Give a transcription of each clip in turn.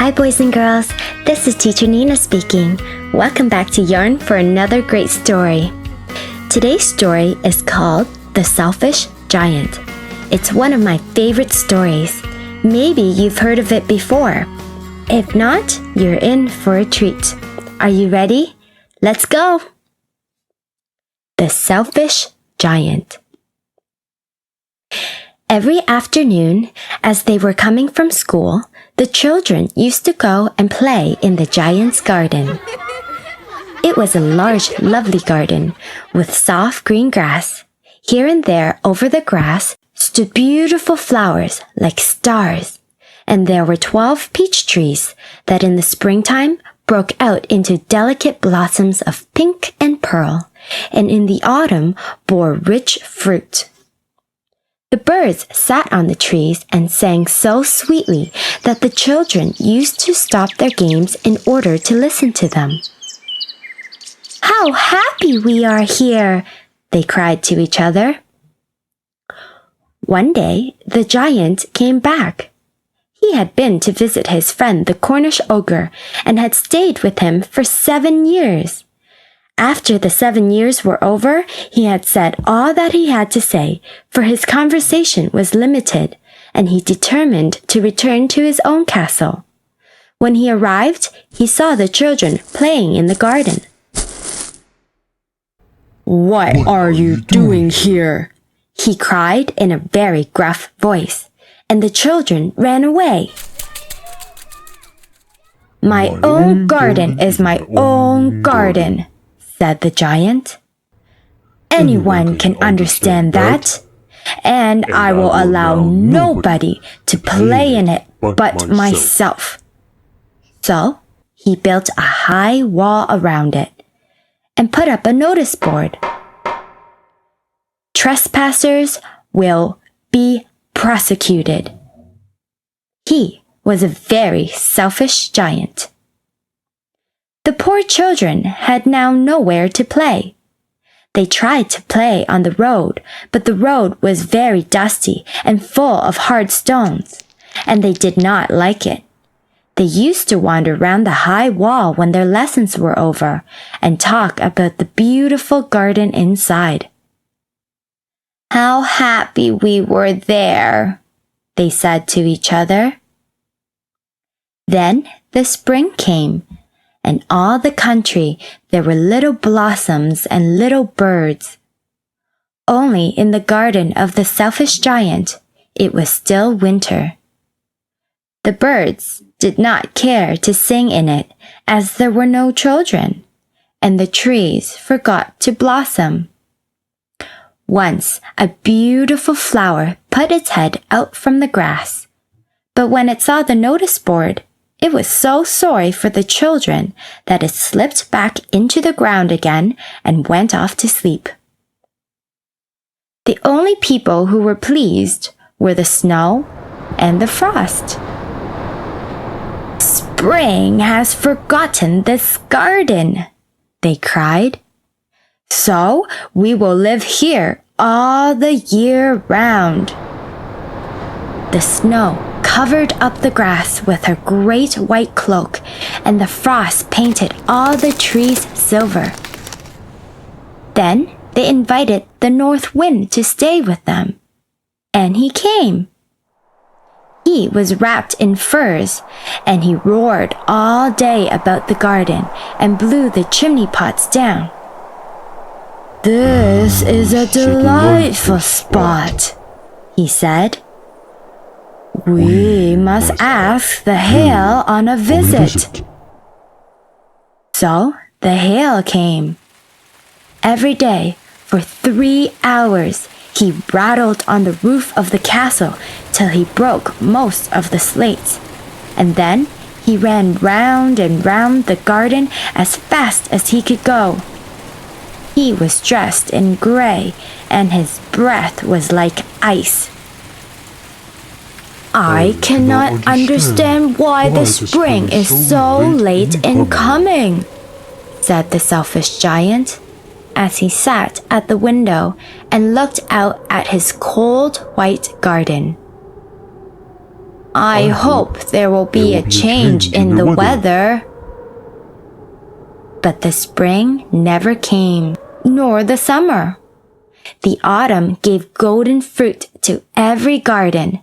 Hi boys and girls, this is Teacher Nina speaking. Welcome back to Yarn for another great story. Today's story is called The Selfish Giant. It's one of my favorite stories. Maybe you've heard of it before. If not, you're in for a treat. Are you ready? Let's go! The Selfish Giant. Every afternoon, as they were coming from school, the children used to go and play in the giant's garden. It was a large, lovely garden with soft green grass. Here and there over the grass stood beautiful flowers like stars, and there were 12 peach trees that in the springtime broke out into delicate blossoms of pink and pearl, and in the autumn bore rich fruit. The birds sat on the trees and sang so sweetly that the children used to stop their games in order to listen to them. "How happy we are here!" they cried to each other. One day, the giant came back. He had been to visit his friend the Cornish ogre and had stayed with him for 7 years. After the 7 years were over, he had said all that he had to say, for his conversation was limited, and he determined to return to his own castle. When he arrived, he saw the children playing in the garden. "What are you doing here?" he cried in a very gruff voice, and the children ran away. "My own garden is my own garden," said the giant. "Anyone can understand that, and I will allow nobody to play in it but myself." So he built a high wall around it and put up a notice board. "Trespassers will be prosecuted." He was a very selfish giant. The poor children had now nowhere to play. They tried to play on the road, but the road was very dusty and full of hard stones, and they did not like it. They used to wander round the high wall when their lessons were over and talk about the beautiful garden inside. "How happy we were there," they said to each other. Then the spring came, and all the country there were little blossoms and little birds. Only in the garden of the selfish giant, it was still winter. The birds did not care to sing in it, as there were no children, and the trees forgot to blossom. Once a beautiful flower put its head out from the grass, but when it saw the notice board, it was so sorry for the children that it slipped back into the ground again and went off to sleep. The only people who were pleased were the snow and the frost. "Spring has forgotten this garden," they cried. "So we will live here all the year round." The snow covered up the grass with her great white cloak, and the frost painted all the trees silver. Then they invited the north wind to stay with them, and he came. He was wrapped in furs, and he roared all day about the garden and blew the chimney pots down. "This is a delightful spot," he said. "We must ask the hail on a visit." So the hail came. Every day for 3 hours he rattled on the roof of the castle till he broke most of the slates, and then he ran round and round the garden as fast as he could go. He was dressed in gray, and his breath was like ice. "I cannot understand why the spring is so late in coming," said the selfish giant, as he sat at the window and looked out at his cold white garden. I hope there will be a change in the weather. But the spring never came, nor the summer. The autumn gave golden fruit to every garden,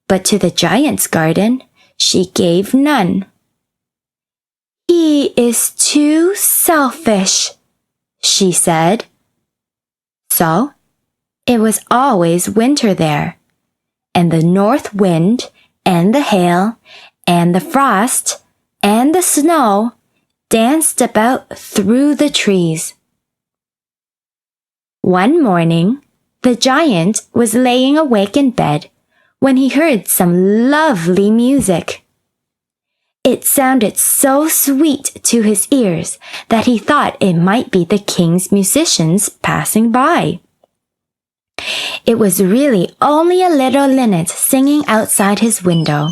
but to the giant's garden she gave none. He is too selfish, she said. So it was always winter there, and the north wind and the hail and the frost and the snow danced about through the trees. One morning, the giant was laying awake in bed when he heard some lovely music. It sounded so sweet to his ears that he thought it might be the king's musicians passing by. It was really only a little linnet singing outside his window.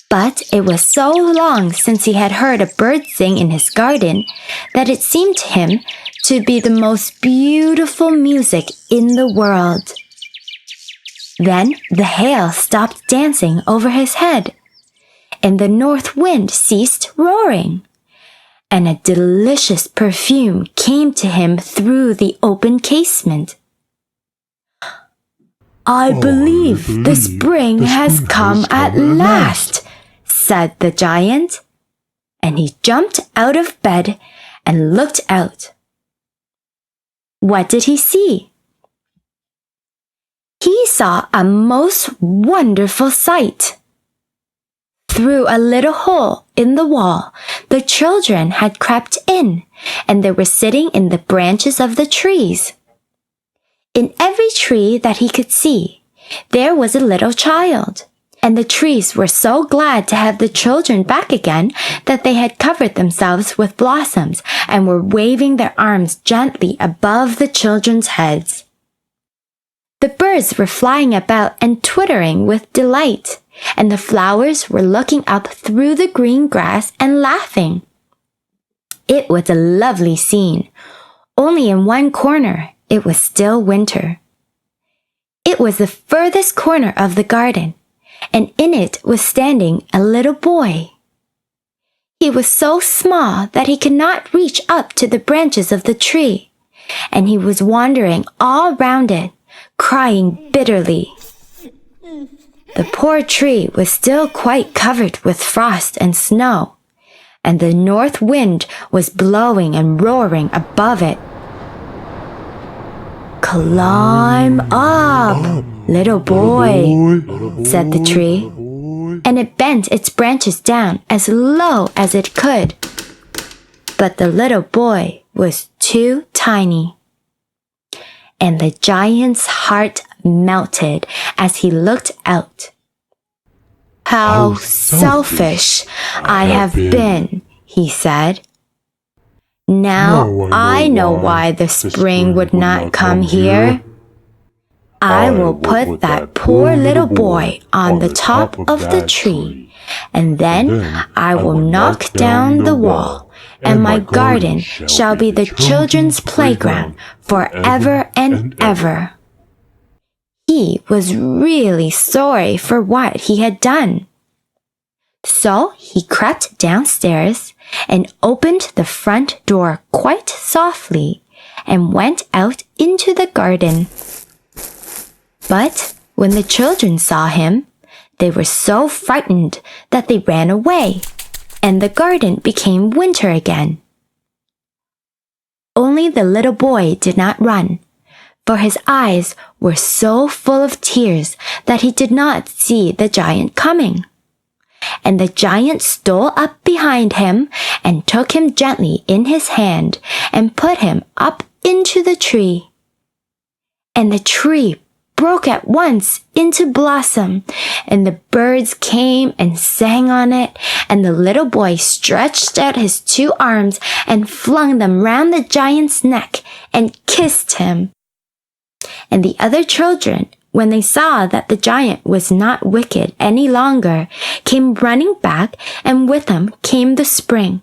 But it was so long since he had heard a bird sing in his garden that it seemed to him to be the most beautiful music in the world. Then the hail stopped dancing over his head, and the north wind ceased roaring, and a delicious perfume came to him through the open casement. I believe the spring has come at last, said the giant, and he jumped out of bed and looked out. What did he see? He saw a most wonderful sight. Through a little hole in the wall, the children had crept in, and they were sitting in the branches of the trees. In every tree that he could see, there was a little child, and the trees were so glad to have the children back again that they had covered themselves with blossoms and were waving their arms gently above the children's heads. The birds were flying about and twittering with delight, and the flowers were looking up through the green grass and laughing. It was a lovely scene. Only in one corner it was still winter. It was the furthest corner of the garden, and in it was standing a little boy. He was so small that he could not reach up to the branches of the tree, and he was wandering all round it, crying bitterly. The poor tree was still quite covered with frost and snow, and the north wind was blowing and roaring above it. Climb up, little boy, said the tree, and it bent its branches down as low as it could. But the little boy was too tiny, and the giant's heart melted as he looked out. How selfish I have been, he said. Now I know why the spring would not come here. I will put that poor little boy on the top of the tree, and then I will knock down the wall, and my garden shall be the children's playground forever and ever. He was really sorry for what he had done. So he crept downstairs and opened the front door quite softly and went out into the garden. But when the children saw him, they were so frightened that they ran away, and the garden became winter again. Only the little boy did not run, for his eyes were so full of tears that he did not see the giant coming. And the giant stole up behind him and took him gently in his hand and put him up into the tree. And the tree broke at once into blossom, and the birds came and sang on it, and the little boy stretched out his two arms and flung them round the giant's neck and kissed him. And the other children, when they saw that the giant was not wicked any longer, came running back, and with them came the spring.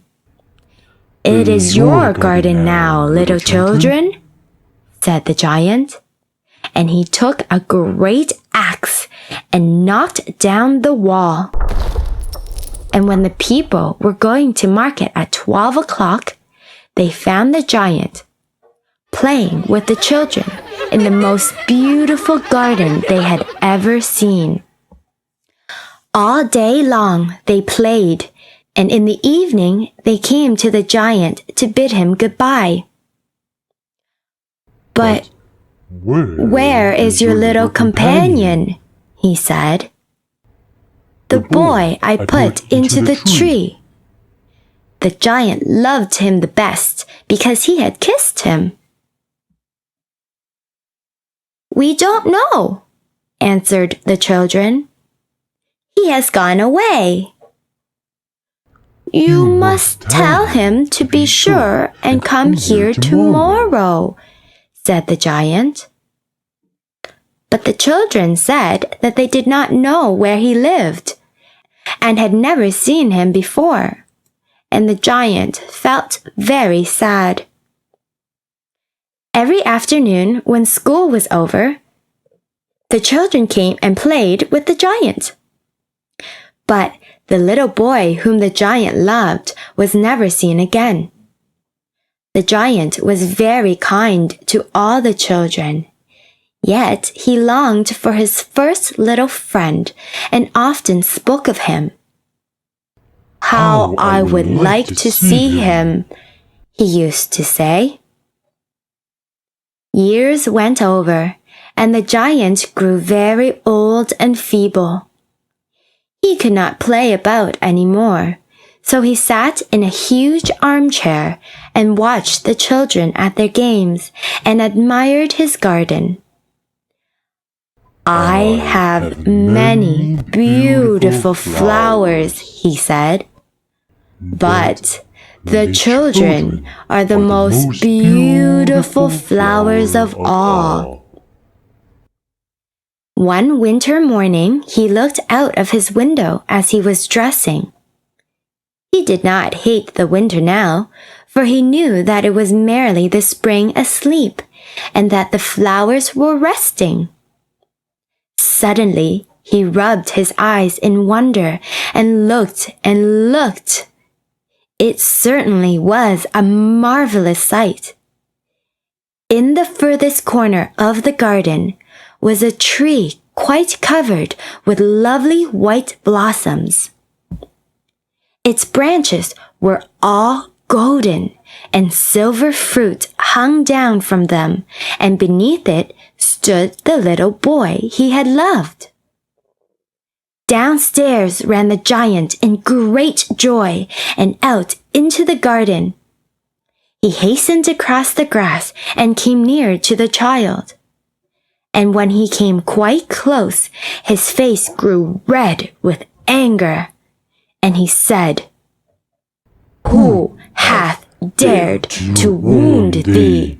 It is your garden now, little children, said the giant. And he took a great axe and knocked down the wall. And when the people were going to market at 12 o'clock, they found the giant playing with the children in the most beautiful garden they had ever seen. All day long they played, and in the evening they came to the giant to bid him goodbye. "But where is your little companion?" he said. "The boy I put into the tree." The giant loved him the best because he had kissed him. "We don't know," answered the children. "He has gone away." "You must tell him to be sure and come here tomorrow," said the giant. But the children said that they did not know where he lived and had never seen him before, and the giant felt very sad. Every afternoon when school was over, the children came and played with the giant. But the little boy whom the giant loved was never seen again. The giant was very kind to all the children, yet he longed for his first little friend and often spoke of him. "How I would like to see him," he used to say. Years went over, and the giant grew very old and feeble. He could not play about any more, so he sat in a huge armchair and watched the children at their games and admired his garden. "I have many beautiful flowers," he said, "but the children are the most beautiful flowers of all." One winter morning, he looked out of his window as he was dressing. He did not hate the winter now, for he knew that it was merely the spring asleep, and that the flowers were resting. Suddenly, he rubbed his eyes in wonder and looked and looked. It certainly was a marvelous sight. In the furthest corner of the garden was a tree quite covered with lovely white blossoms. Its branches were all golden, and silver fruit hung down from them, and beneath it stood the little boy he had loved. Downstairs ran the giant in great joy and out into the garden. He hastened across the grass and came near to the child. And when he came quite close, his face grew red with anger, and he said, "Who hath dared to wound thee?"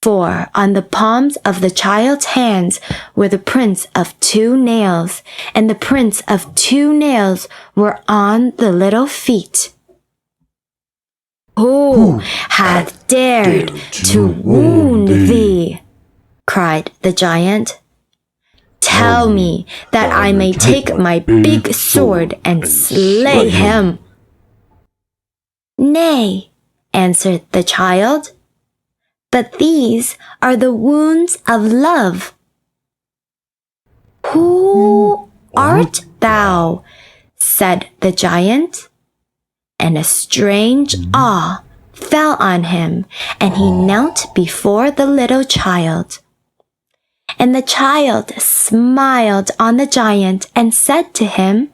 For on the palms of the child's hands were the prints of 2 nails, and the prints of 2 nails were on the little feet. "Who hath dared to wound thee?" cried the giant. "Tell me that I may take my big sword and slay him." "Nay," answered the child, "but these are the wounds of love." "Who art thou?" said the giant, and a strange awe fell on him, and he knelt before the little child. And the child smiled on the giant and said to him,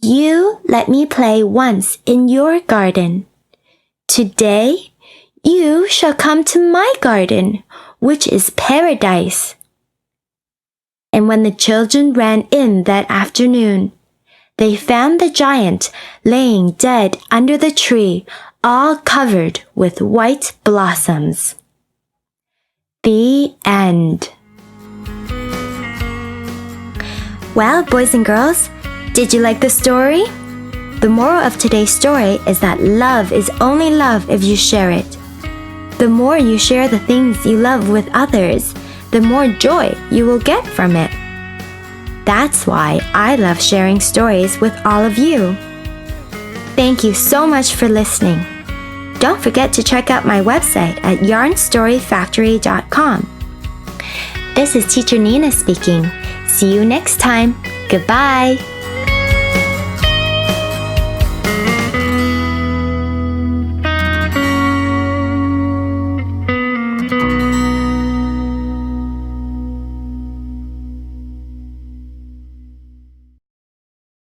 "You let me play once in your garden. Today you shall come to my garden, which is paradise." And when the children ran in that afternoon, they found the giant laying dead under the tree, all covered with white blossoms. The end. Well, boys and girls, did you like the story? The moral of today's story is that love is only love if you share it. The more you share the things you love with others, the more joy you will get from it. That's why I love sharing stories with all of you. Thank you so much for listening. Don't forget to check out my website at YarnStoryFactory.com. This is Teacher Nina speaking. See you next time. Goodbye.